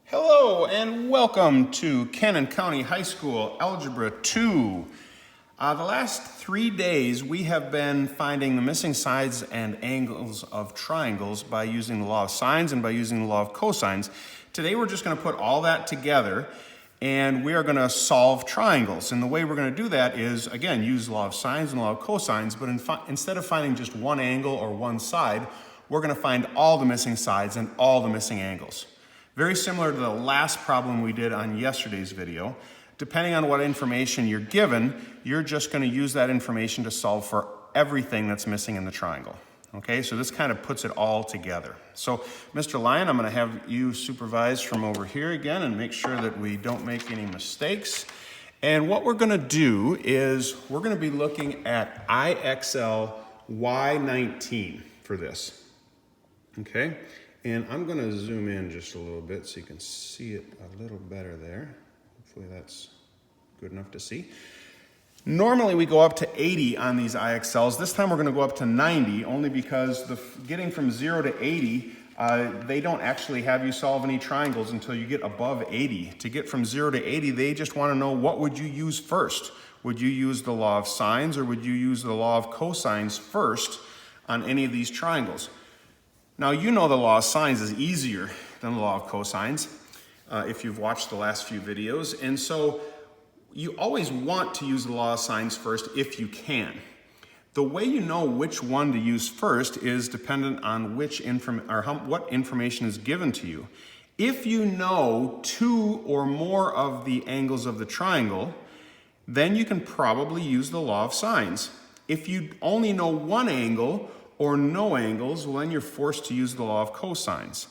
Hello and welcome to Cannon County High School Algebra 2. The last 3 days we have been finding the missing sides and angles of triangles by using the law of sines and by using the law of cosines. Today we're just going to put all that together and we are going to solve triangles. And the way we're going to do that is, again, use the law of sines and the law of cosines, but instead of finding just one angle or one side, we're going to find all the missing sides and all the missing angles. Very similar to the last problem we did on yesterday's video. Depending on what information you're given, you're just going to use that information to solve for everything that's missing in the triangle. Okay, so this kind of puts it all together. So, Mr. Lyon, I'm going to have you supervise from over here again and make sure that we don't make any mistakes. And what we're going to do is we're going to be looking at IXL Y19 for this. Okay? And I'm going to zoom in just a little bit so you can see it a little better there. Hopefully that's good enough to see. Normally we go up to 80 on these IXLs. This time we're going to go up to 90 only because getting from 0 to 80, they don't actually have you solve any triangles until you get above 80. To get from 0 to 80, they just want to know what would you use first. Would you use the law of sines or would you use the law of cosines first on any of these triangles? Now, you know the law of sines is easier than the law of cosines if you've watched the last few videos. And so you always want to use the law of sines first if you can. The way you know which one to use first is dependent on what information is given to you. If you know two or more of the angles of the triangle, then you can probably use the law of sines. If you only know one angle, or no angles, well then you're forced to use the law of cosines.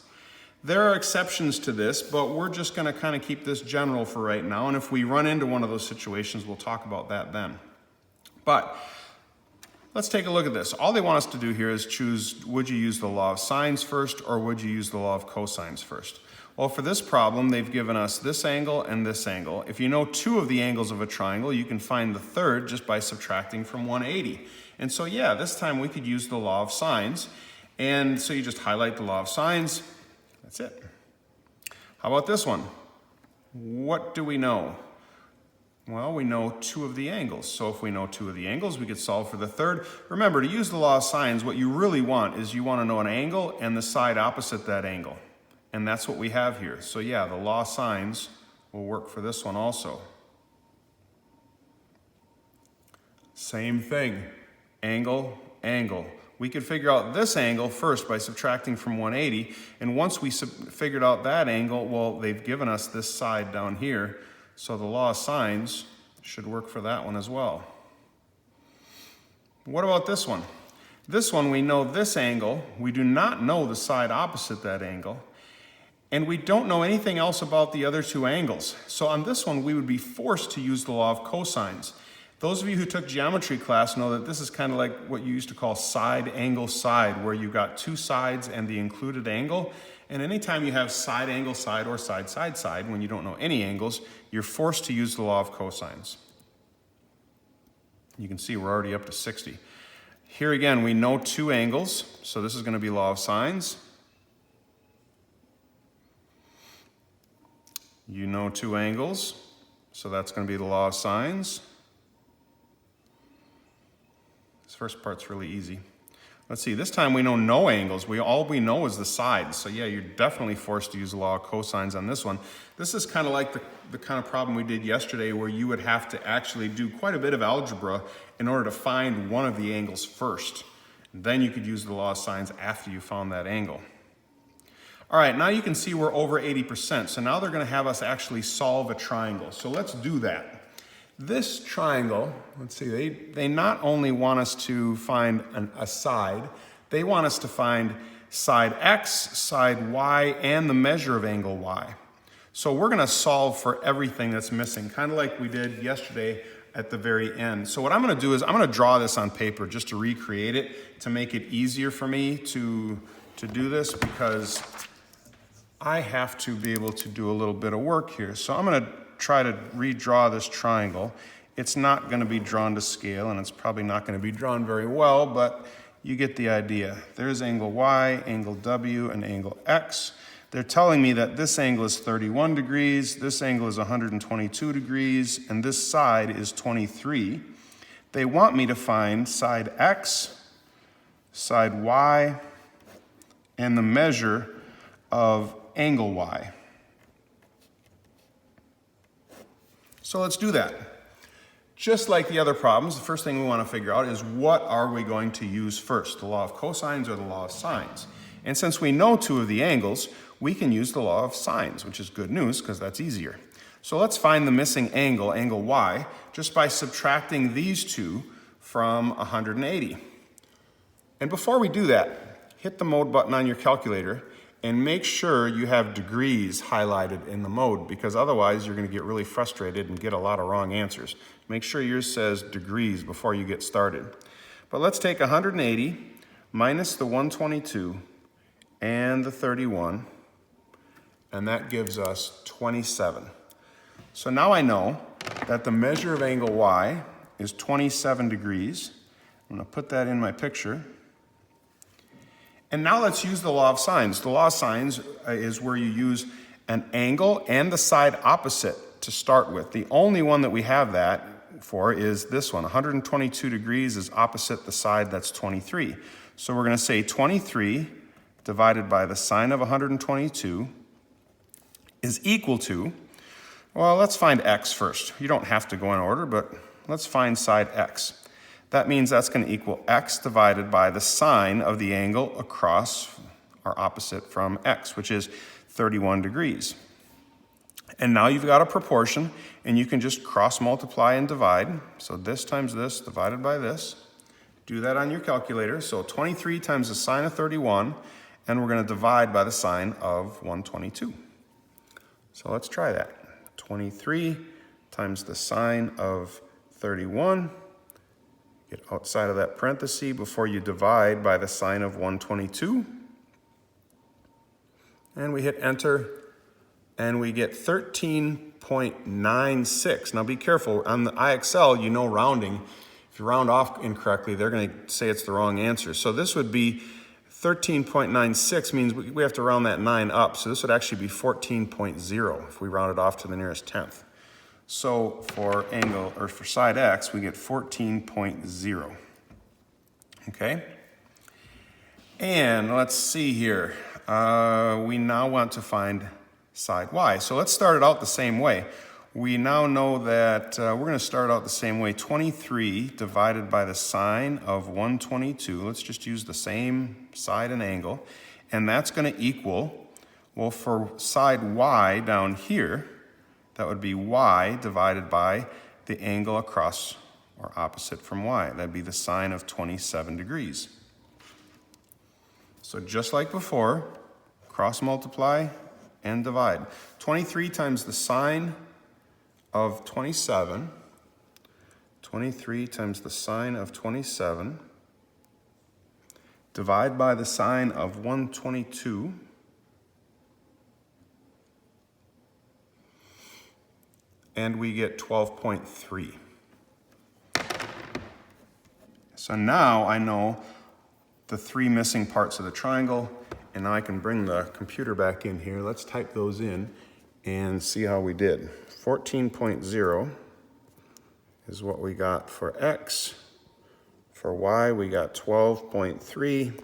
There are exceptions to this, but we're just going to kind of keep this general for right now, and if we run into one of those situations, we'll talk about that then. But let's take a look at this. All they want us to do here is choose, would you use the law of sines first, or would you use the law of cosines first? Well, for this problem, they've given us this angle and this angle. If you know two of the angles of a triangle, you can find the third just by subtracting from 180. And so, yeah, this time we could use the law of sines. And so you just highlight the law of sines. That's it. How about this one? What do we know? Well, we know two of the angles. So if we know two of the angles, we could solve for the third. Remember, to use the law of sines, what you really want is you want to know an angle and the side opposite that angle. And that's what we have here. So yeah, the law of sines will work for this one also. Same thing. Angle, angle. We could figure out this angle first by subtracting from 180. And once we figured out that angle, well, they've given us this side down here. So the law of sines should work for that one as well. What about this one? This one, we know this angle. We do not know the side opposite that angle. And we don't know anything else about the other two angles. So on this one, we would be forced to use the law of cosines. Those of you who took geometry class know that this is kind of like what you used to call side angle side, where you got two sides and the included angle. And anytime you have side angle side or side side side, when you don't know any angles, you're forced to use the law of cosines. You can see we're already up to 60. Here again, we know two angles, so this is going to be law of sines. You know two angles, so that's going to be the law of sines. This first part's really easy. Let's see, this time we know no angles. All we know is the sides. So yeah, you're definitely forced to use the law of cosines on this one. This is kind of like the kind of problem we did yesterday where you would have to actually do quite a bit of algebra in order to find one of the angles first. Then you could use the law of sines after you found that angle. All right, now you can see we're over 80%. So now they're going to have us actually solve a triangle. So let's do that. This triangle, let's see, they not only want us to find a side, they want us to find side X, side Y, and the measure of angle Y. So we're going to solve for everything that's missing, kind of like we did yesterday at the very end. So what I'm going to do is I'm going to draw this on paper just to recreate it, to make it easier for me to do this, because I have to be able to do a little bit of work here. So I'm going to try to redraw this triangle. It's not going to be drawn to scale, and it's probably not going to be drawn very well, but you get the idea. There's angle Y, angle W, and angle X. They're telling me that this angle is 31 degrees, this angle is 122 degrees, and this side is 23. They want me to find side X, side Y, and the measure of angle Y. So let's do that. Just like the other problems, the first thing we want to figure out is what are we going to use first, the law of cosines or the law of sines? And since we know two of the angles, we can use the law of sines, which is good news because that's easier. So let's find the missing angle, angle Y, just by subtracting these two from 180. And before we do that, hit the mode button on your calculator and make sure you have degrees highlighted in the mode, because otherwise you're going to get really frustrated and get a lot of wrong answers. Make sure yours says degrees before you get started. But let's take 180 minus the 122 and the 31, and that gives us 27. So now I know that the measure of angle Y is 27 degrees. I'm going to put that in my picture. And now let's use the law of sines. The law of sines is where you use an angle and the side opposite to start with. The only one that we have that for is this one. 122 degrees is opposite the side that's 23. So we're going to say 23 divided by the sine of 122 is equal to, well, let's find x first. You don't have to go in order, but let's find side x. That means that's going to equal x divided by the sine of the angle across our opposite from x, which is 31 degrees. And now you've got a proportion, and you can just cross multiply and divide. So this times this divided by this. Do that on your calculator. So 23 times the sine of 31, and we're going to divide by the sine of 122. So let's try that. 23 times the sine of 31. Get outside of that parenthesis before you divide by the sine of 122. And we hit enter, and we get 13.96. Now be careful, on the IXL, you know rounding. If you round off incorrectly, they're going to say it's the wrong answer. So this would be 13.96 means we have to round that 9 up. So this would actually be 14.0 if we round it off to the nearest tenth. So for angle, or for side X, we get 14.0. Okay? And let's see here. We now want to find side Y. So let's start it out the same way. We now know that we're going to start out the same way. 23 divided by the sine of 122. Let's just use the same side and angle. And that's going to equal, well, for side Y down here, that would be y divided by the angle across or opposite from y. That'd be the sine of 27 degrees. So just like before, cross multiply and divide. 23 times the sine of 27. 23 times the sine of 27. Divide by the sine of 122. And we get 12.3. So now I know the three missing parts of the triangle, and now I can bring the computer back in here. Let's type those in and see how we did. 14.0 is what we got for X. For Y, we got 12.3.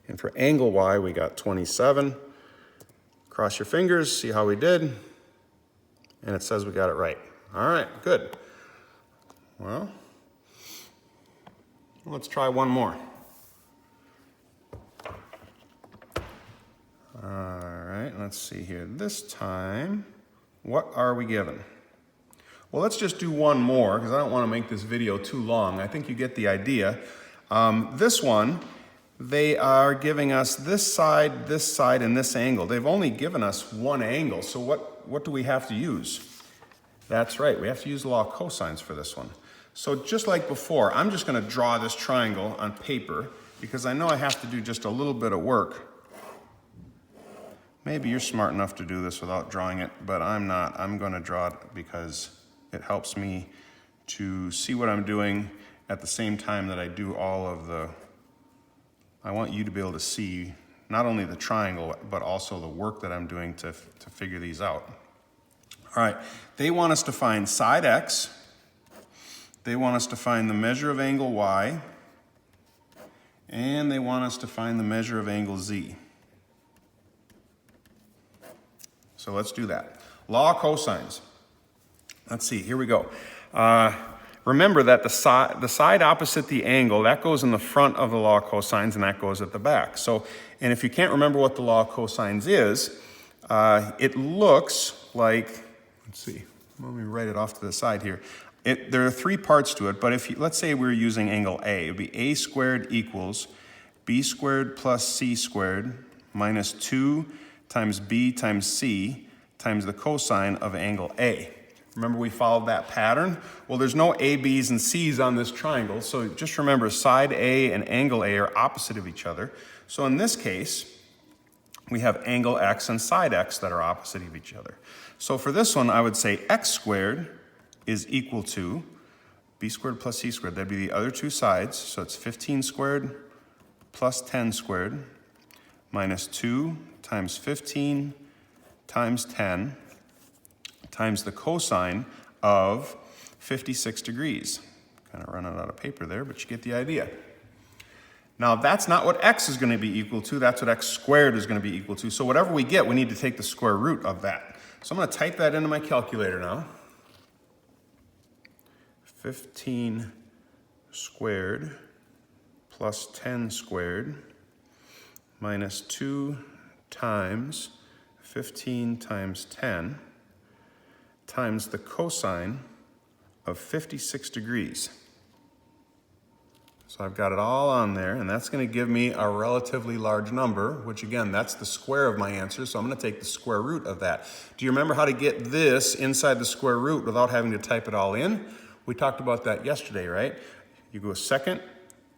And for angle Y, we got 27. Cross your fingers, see how we did. And it says we got it right. All right, good. Well, let's try one more. All right, let's see here. This time, what are we given? Well, let's just do one more because I don't want to make this video too long. I think you get the idea. This one, they are giving us this side, and this angle. They've only given us one angle, so what do we have to use? That's right, we have to use the law of cosines for this one. So just like before, I'm just going to draw this triangle on paper because I know I have to do just a little bit of work. Maybe you're smart enough to do this without drawing it, but I'm not. I'm going to draw it because it helps me to see what I'm doing at the same time that I do all of the... I want you to be able to see not only the triangle, but also the work that I'm doing to figure these out. All right, they want us to find side x, they want us to find the measure of angle y, and they want us to find the measure of angle z. So let's do that. Law of cosines. Let's see, here we go. Remember that the side opposite the angle, that goes in the front of the law of cosines and that goes at the back. So, and if you can't remember what the law of cosines is, it looks like, let's see, let me write it off to the side here. There are three parts to it, but if let's say we were using angle A, it would be a squared equals b squared plus c squared minus 2 times b times c times the cosine of angle A. Remember we followed that pattern? Well, there's no A, B's, and C's on this triangle, so just remember side A and angle A are opposite of each other. So in this case, we have angle X and side X that are opposite of each other. So for this one, I would say X squared is equal to B squared plus C squared. That'd be the other two sides, so it's 15 squared plus 10 squared minus 2 times 15 times 10 times the cosine of 56 degrees. Kind of running out of paper there, but you get the idea. Now that's not what x is going to be equal to, that's what x squared is going to be equal to. So whatever we get, we need to take the square root of that. So I'm going to type that into my calculator now. 15 squared plus 10 squared minus 2 times 15 times 10 times the cosine of 56 degrees. So I've got it all on there, and that's going to give me a relatively large number, which again, that's the square of my answer, so I'm going to take the square root of that. Do you remember how to get this inside the square root without having to type it all in? We talked about that yesterday, right? You go second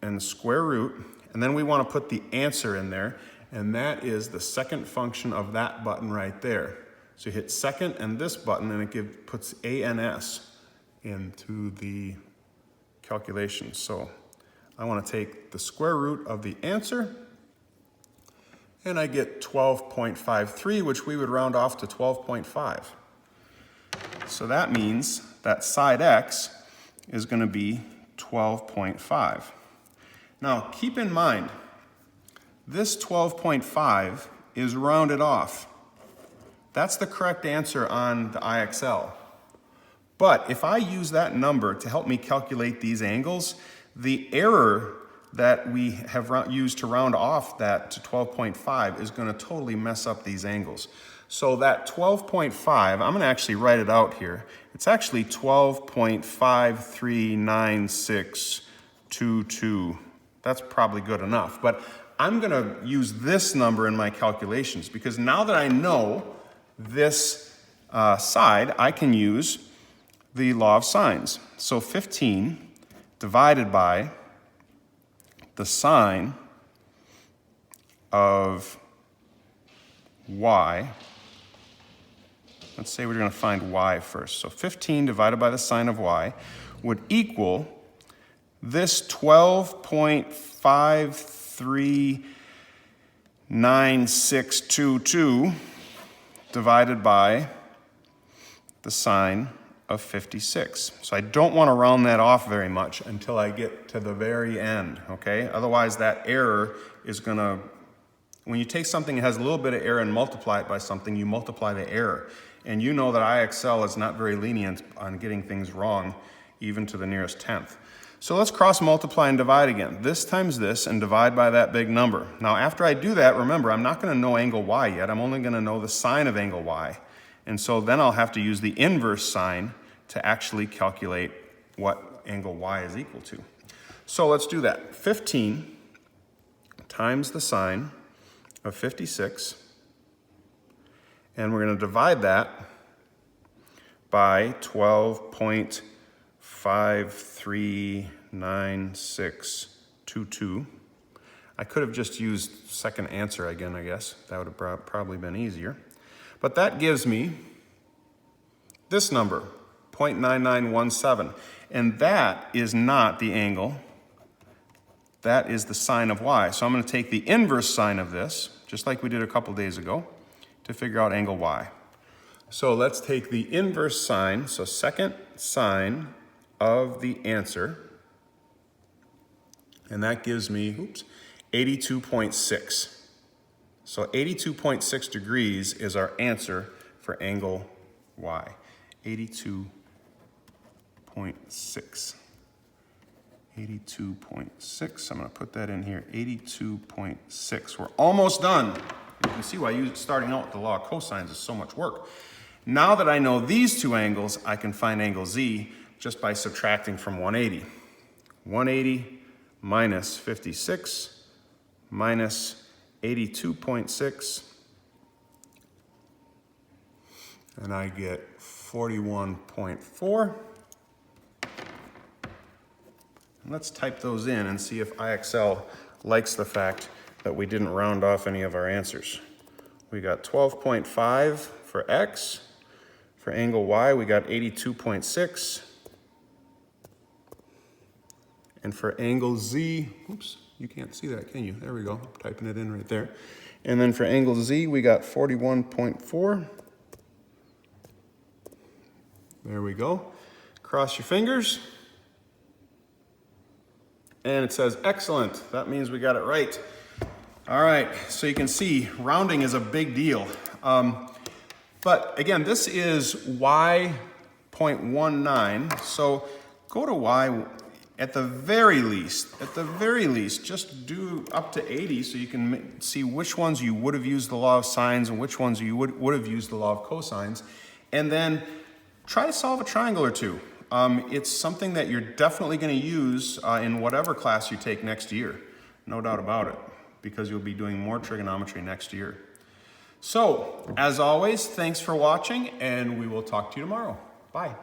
and the square root, and then we want to put the answer in there, and that is the second function of that button right there. So you hit second and this button, and it puts ANS into the calculation. So I want to take the square root of the answer, and I get 12.53, which we would round off to 12.5. So that means that side x is going to be 12.5. Now keep in mind, this 12.5 is rounded off. That's the correct answer on the IXL. But if I use that number to help me calculate these angles, the error that we have used to round off that to 12.5 is going to totally mess up these angles. So that 12.5, I'm going to actually write it out here. It's actually 12.539622. That's probably good enough. But I'm going to use this number in my calculations because now that I know this side, I can use the law of sines. So 15 divided by the sine of y. Let's say we're going to find y first. So 15 divided by the sine of y would equal this 12.539622 divided by the sine of 56. So I don't want to round that off very much until I get to the very end, okay? Otherwise that error is going to, when you take something that has a little bit of error and multiply it by something, you multiply the error. And you know that IXL is not very lenient on getting things wrong, even to the nearest tenth. So let's cross multiply and divide again. This times this and divide by that big number. Now after I do that, remember, I'm not going to know angle y yet. I'm only going to know the sine of angle y. And so then I'll have to use the inverse sine to actually calculate what angle y is equal to. So let's do that. 15 times the sine of 56, and we're going to divide that by 12.539622. I could have just used second answer again, I guess. That would have probably been easier. But that gives me this number, 0.9917. And that is not the angle. That is the sine of y. So I'm going to take the inverse sine of this, just like we did a couple days ago, to figure out angle y. So let's take the inverse sine, so second sine of the answer, and that gives me, 82.6. So 82.6 degrees is our answer for angle y. 82.6. 82.6, I'm gonna put that in here, 82.6. We're almost done. You can see why starting out with the law of cosines is so much work. Now that I know these two angles, I can find angle z just by subtracting from 180. 180 minus 56 minus 82.6, and I get 41.4. Let's type those in and see if IXL likes the fact that we didn't round off any of our answers. We got 12.5 for x. For angle y, we got 82.6. And for angle z, oops, you can't see that, can you? There we go, I'm typing it in right there. And then for angle z, we got 41.4. There we go. Cross your fingers. And it says excellent. That means we got it right. All right, so you can see rounding is a big deal. But again, this is y.19. So go to y at the very least, just do up to 80 so you can see which ones you would have used the law of sines and which ones you would have used the law of cosines. And then try to solve a triangle or two. It's something that you're definitely going to use in whatever class you take next year. No doubt about it, because you'll be doing more trigonometry next year. So, as always, thanks for watching, and we will talk to you tomorrow. Bye.